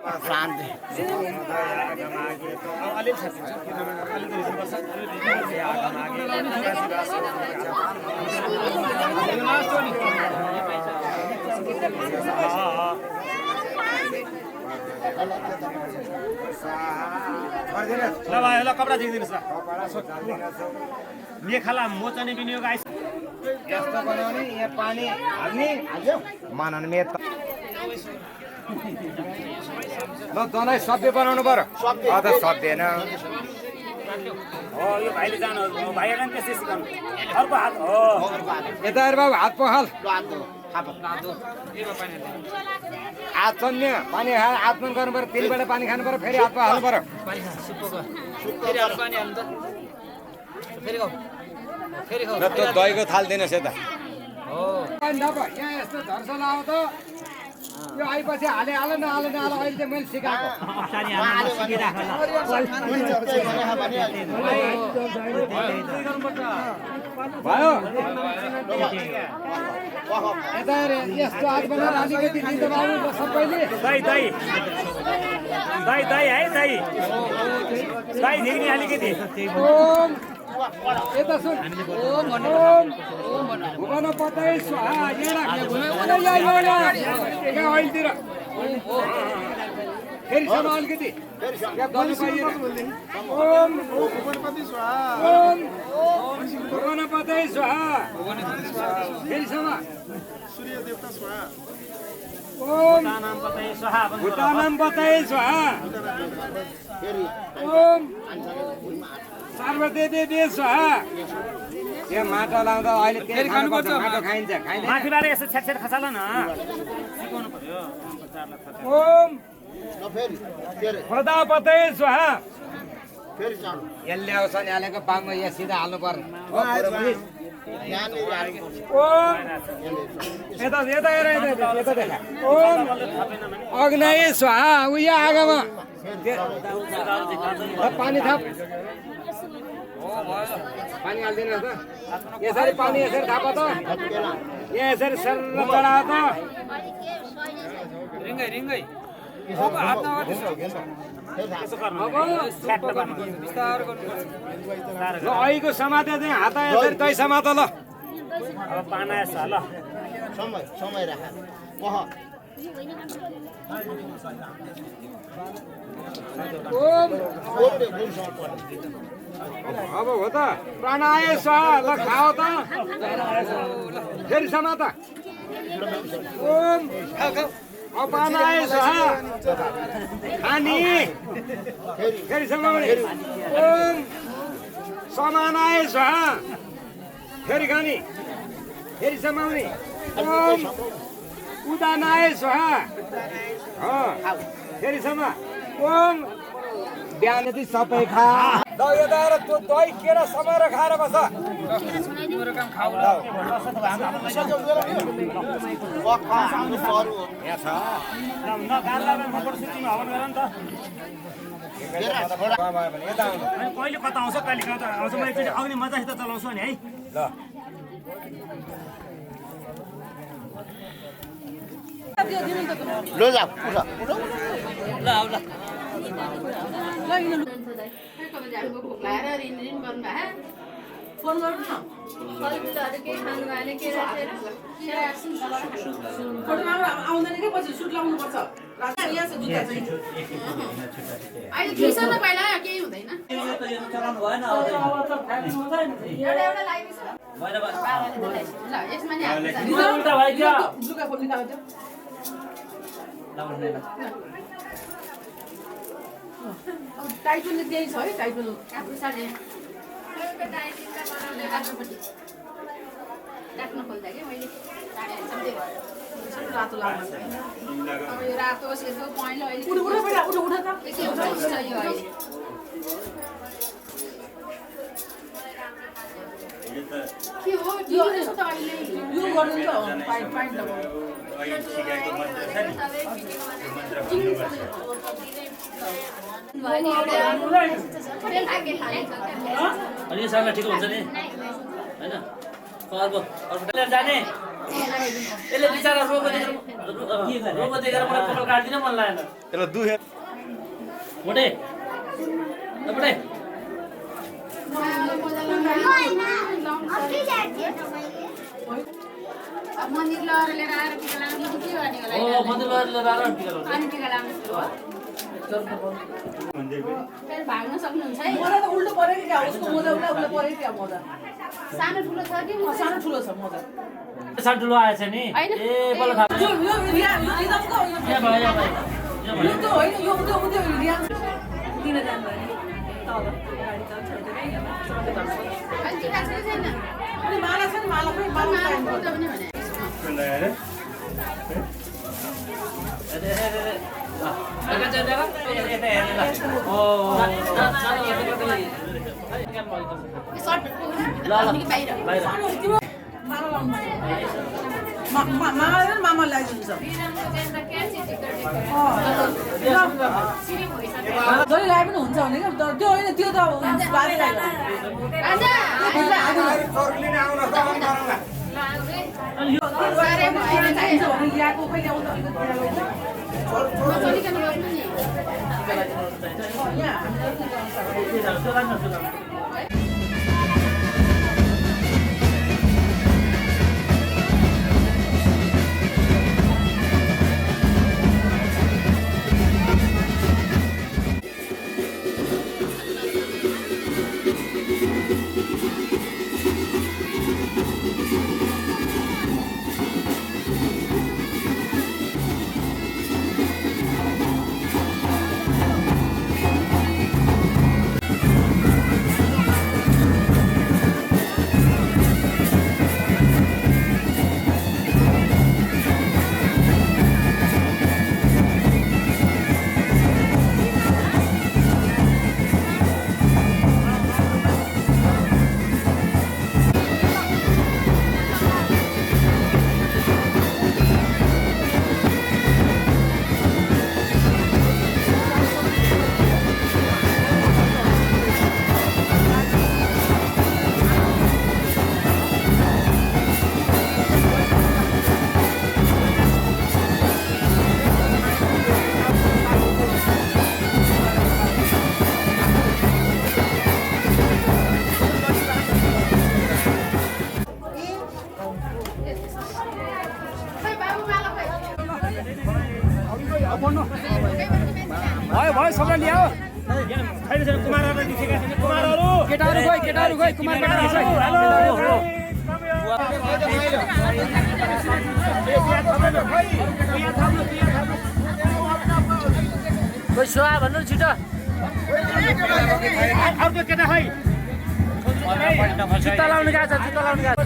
शान्ति ल भाइ ल कपडा दिइदिनुहोस् ल मेखाला मोचनी विनियोग आइस यस्तो बनाउने यहाँ पानी हाल्ने मनन मेत ल तँलाई सब्य बनाउनु पर्यो अझ सब्यन हो यो भाइले जानु भाइहरूलाई त्यसै सिकाउनु अर्को हात हो यता हेर बाबु हात पखाल हात चन्ने पानी हात मन गर्नु पर्यो तिनबाट पानी खानु पर्यो फेरि हात पखाल्नु पर्यो र त्यो दहीको थाल दिनुहोस् यता यहाँ यस्तो झर्सो लाओ त यो आएपछि हाल अहिले चाहिँ मैले सिकाएको भयो यता यस्तो हात बनाएर अलिकति दिन्छ बाबु सबैले दही है दही दिने अलिकति यता सुन भुवन पतै स्वाहा अहिलेतिर फेरि सम अलिकति ओम भुवन पतै स्वाहा फेरि सम सूर्य देवता स्वाहा ओम भूतानाम पतै स्वाहा ओम पार्वती देवी स्वाहा यो माटो लाउँदा अहिले तेल खानुपर्छ माटो खाइन्छ माथिबाट यसो छेट खसाल न सिकाउनु पर्यो ओम प्रजापते स्वाहा फेरि चाँडो यसले आउँछ नि हालेको पाङमा यहाँ सिधा हाल्नु पर्ने अग्नय स्वाहा उयो आगोमा पानी थप पानी हालिदिनु त यसरी पानी यसरी थाप त यहाँ यसरी सर चढाओ त रिङ्गै रिङ्गै ल अहिको समाते चाहिँ हात यसरी तै समात ल अब पाना छ ल समय राख कह अब हो त प्राणाय स्वाहा ल खाओ त फेरि समात ओम अपानाय स्वाहा खानी फेरि समाउने ओम समानाय स्वाहा फेरि खानी फेरि समाउने ओम उदानाय स्वाहा फेरि समा ओम बिहान यति सबै खा दही दाएर त्यो दही केरा समाएर खाएर बस कहिले कता आउँछ कहिले कता आउँछ म एकचोटि अग्नि मजासित चलाउँछु नि है ल लो जा फोन गर्नु न फलफुलहरू केही खानु भएन केरा फोटोमा आउँदैन कि पछि सुट लाउनु पर्छ यहाँ छ जुत्ता चाहिँ अहिले फिर्सन पहिला केही हुँदैन एउटा लगाइदिन्छ ल यसमा नि लुगा खोल्ने काम थियो टाइटल त्यही छ है टाइटल आफूले राख्न खोल्दा कि मैले रातो लाग्छ अब यो रातो सेतो पहेँलो अहिले उठ त के हुन्छ यो अहिले के हो यो त अहिले यो गर्नु त पाइन्ट पाइन्ट लगाउनु अनि यो सामान ठिक हुन्छ नि हैन अर्को जाने यसले बिचारा रोग देखेर मलाई कपाल काट्दिन मन लागेन त्यसलाई दुखे मोटे मोटे मन्दिर लिएर आएर टिका लगाउनु के गर्ने होला मन्दिर लिएर आएर टिका लगाउनु अनि टिका लगाउनु भाग्न सक्नुहुन्छ है मलाई त उल्टो पऱ्यो कि क्या उसको मोजा उल्टा पऱ्यो क्या मोजा सानो ठुलो छ कि सानो ठुलो छ मोजा सानो ठुलो आएछ नि ए बल्ल थाहा यो रियाजको यो त होइन यो रियाज दिन जानुभयो नि तल गाडी चल्छ अनि टिका छ छैन अनि माला छ नि माला पनि माला फोटो पनि भने मामा ल्याइदिन्छ जहिले ल्याए पनि हुन्छ भने क्या त्यो होइन त्यो त ल्याएको खै ल्याउँछ केटाहरु गई कुमार केटाहरु गई कोही सुहा भन्नु छिटो अर्को केटा खै जुत्ता लाउनु गएको छ जुत्ता लाउनु गएको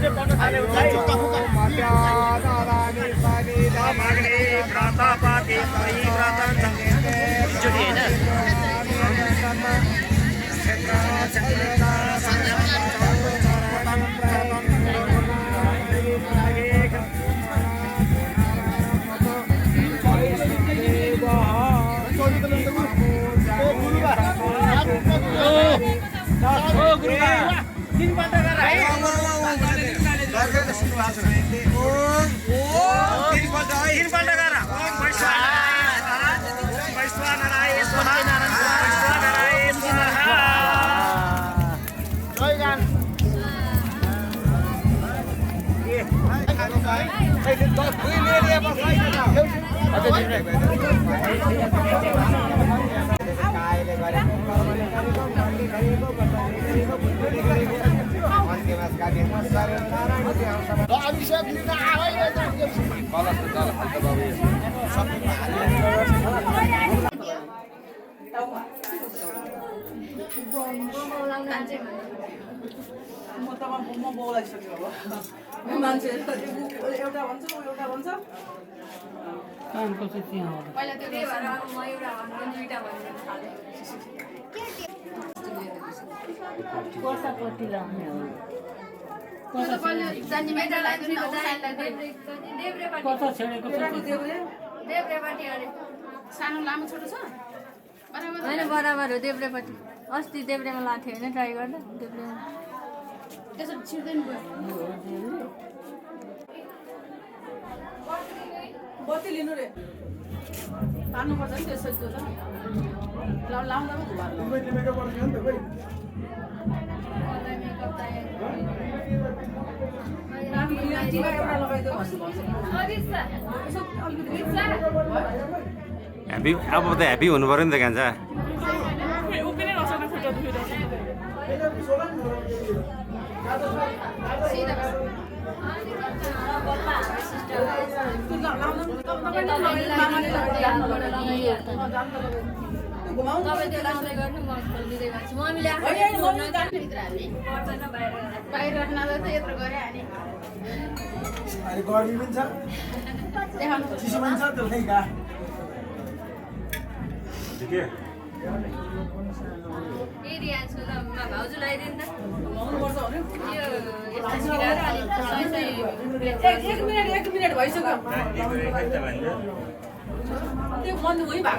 म बोलाइसक्यो अब मान्छे एउटा भन्छ एउटा भन्छ पहिला त्यो म एउटा भन्नु दुईटा भन्नु थाले कोर्सापट्टि लाउने हो जान्ने मेटालाई पनि देब्रेपट्टि अरे सानो लामो छोटो छ होइन बराबर हो देब्रेपट्टि अस्ति देब्रेमा लाएको थियो होइन ट्राई गर्दा देब्रेमा त्यसो छिर्दैन बत्ती लिनु रे तान्नुपर्छ नि त्यसो त्यो त लाउँदा ह्याप्पी अब त ह्याप्पी हुनु पर्यो नि त कान्छा तपाईँ त्यो लाउँदै गर्नु म खोलिदिँदै गर्छु मम्मीले बाहिर राख्न त यत्रो गरे हाने गर्मी पनि छ चिसो पनि छ त्यो खै गा भाउजू लगाइदिनु त एक मिनट भइसक्यो त्यो मन उही भएको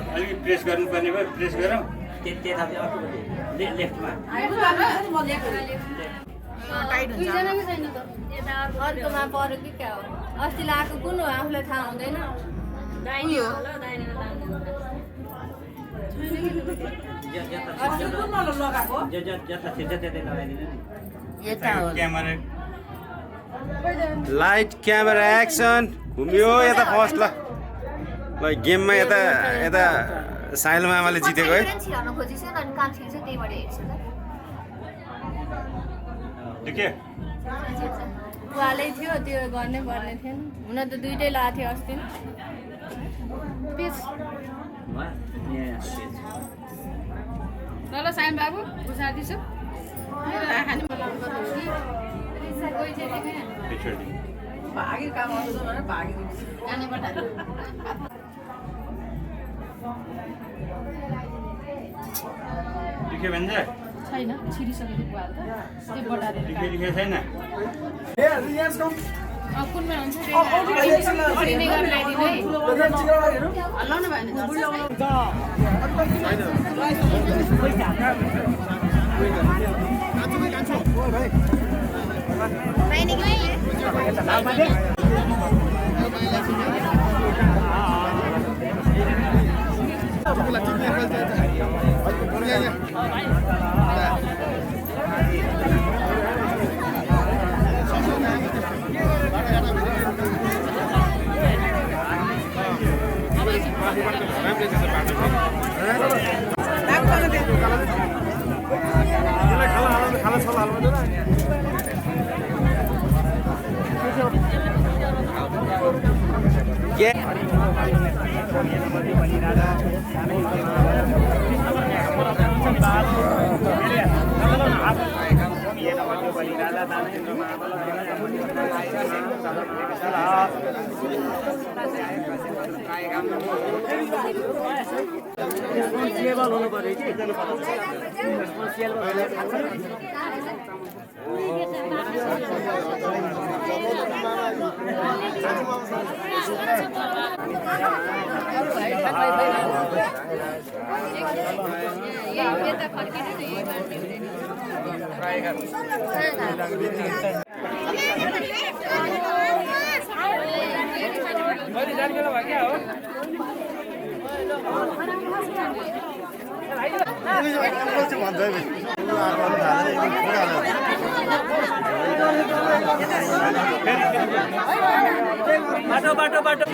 अलिकति प्रेस गर्नुपर्ने भयो प्रेस गरौँ लेफ्टमा दुईजनाकै छैन त यता अर्कोमा पऱ्यो कि क्या हो अस्ति लगाएको कुन हो आफूलाई थाहा हुँदैन दाहिने हो ल दाहिनेमा लाइट क्यामेरा एक्सन घुम्यो यता फर्स्ट ल गेममा यता यता साइलो मामाले जितेको है वालै थियो त्यो गर्नै पर्ने थिएन हुन त दुइटै लगाएको थियो अस्ति ल साइम बाबु उसार्दैछु मेरो आँखा नि बोलाउनु पर्यो भागी काम आउँछ भनेर भागी जाने पठायो दुख्यो भने छैन छिरिसकेको भुवा त त्यो बटारेर छैन कुनमा हुन्छ गरिदिनु है हल्लाउनु भएन रेस्पोन्सिबल हुनु पर्यो कि बाटो बाटो बाटो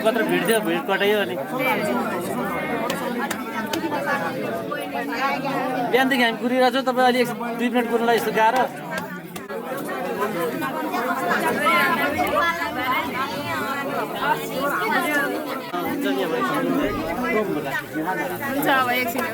कत्रो भिड थियो भिड कटायो अनि बिहानदेखि हामी कुरिरहेको छौँ तपाईँ अलि 2 मिनट कुर्नलाई यस्तो गाह्रो हुन्छ अब एकछिन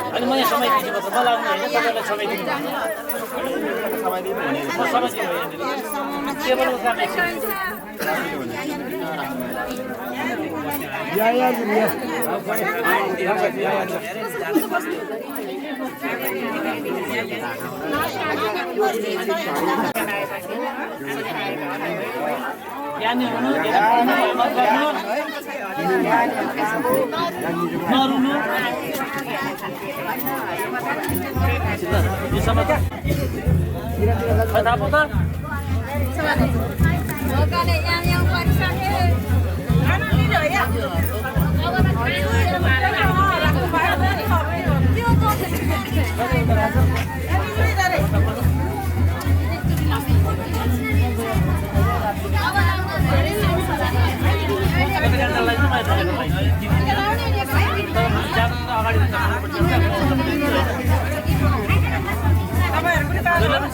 अनि म यहाँ समय दिन्छु मतलब मलाई आउनु होइन तपाईँलाई समय दिनु समय दिनु भने म समय दिनु टेबलको काम एकछिन यहाँनिर हुनु नरुनु यो समय थाहा पो त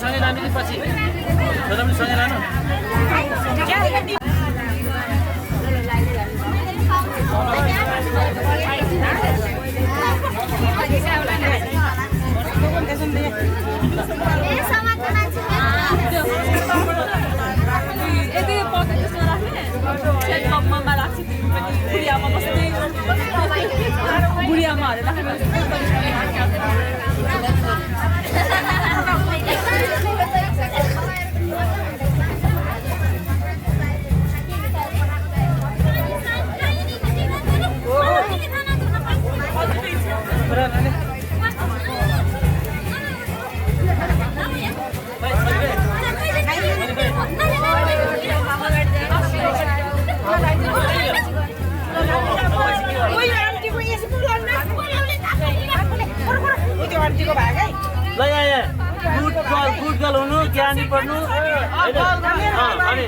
सँगै लाने कि पछि पनि सँगै लानु यदि पकेट त्यसमा राख्ने कपमा राख्छु बुढियामा बस्दै बुढियामाहरू राख्ने आन्टीको भागै ल यहाँ गुड गर्ल हुनु ज्ञानी पढ्नु होइन अनि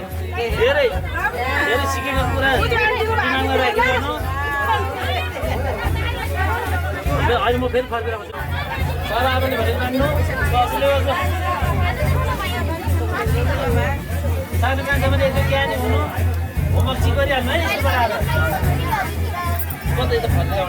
धेरै धेरै सिकेको कुरा दिमागमा राखिरहनु अहिले म फेरि फर्केर आउँछु सर आयो भने मान्नु सानो मान्छे पनि एकदम ज्ञानी हुनु होमवर्क चाहिँ गरिहाल्नु है स्कुलबाट आएर कतै त फर्केर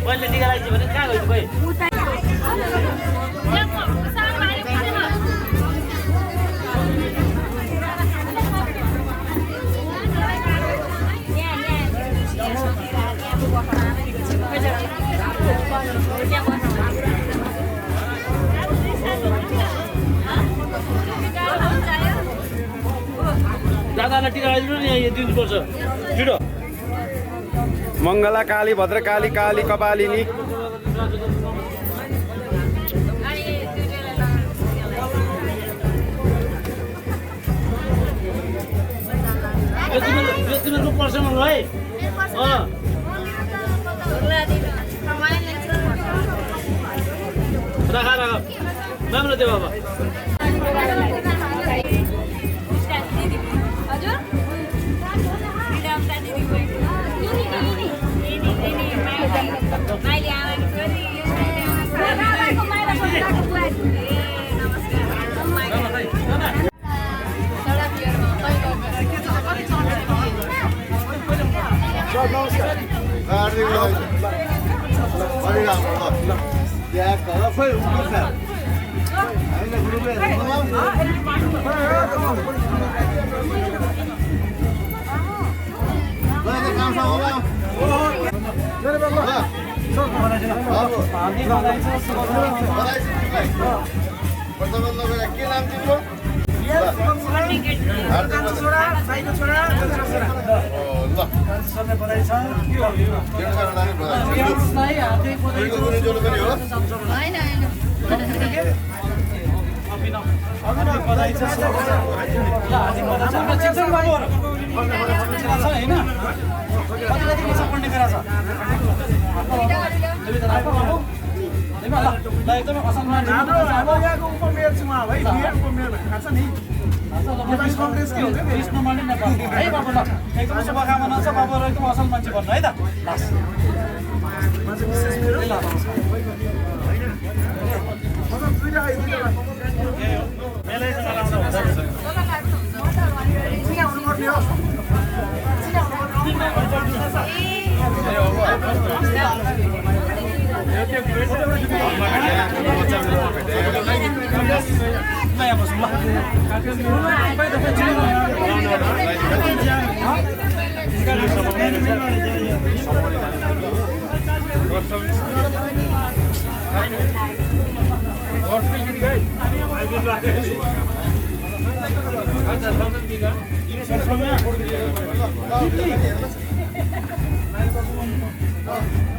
मैले टिका लगाइदियो भने कहाँ गयो खोइ दादालाई टिका लगाइदिनु नि यहाँ दिनुपर्छ छिटो मङ्गला काली भद्रकाली काली कपालिनी तिमीहरूको पर्छ मलाई है राख राम्रो त्यो बाबा के नाम तिम्रो एकदमै असल मान्छे हाम्रो यहाँको उपमेयर छु उहाँ है बिएड उपमेयर भनेर थाहा छ नि नेपाली कङ्ग्रेसकै हो क्या कृष्ण मणि नेपाल है बाबु ल एकदम शुभकामना छ बाबु एकदम असल मान्छे भन्नु है त मान्छे विशेष मेरो ल Thank you.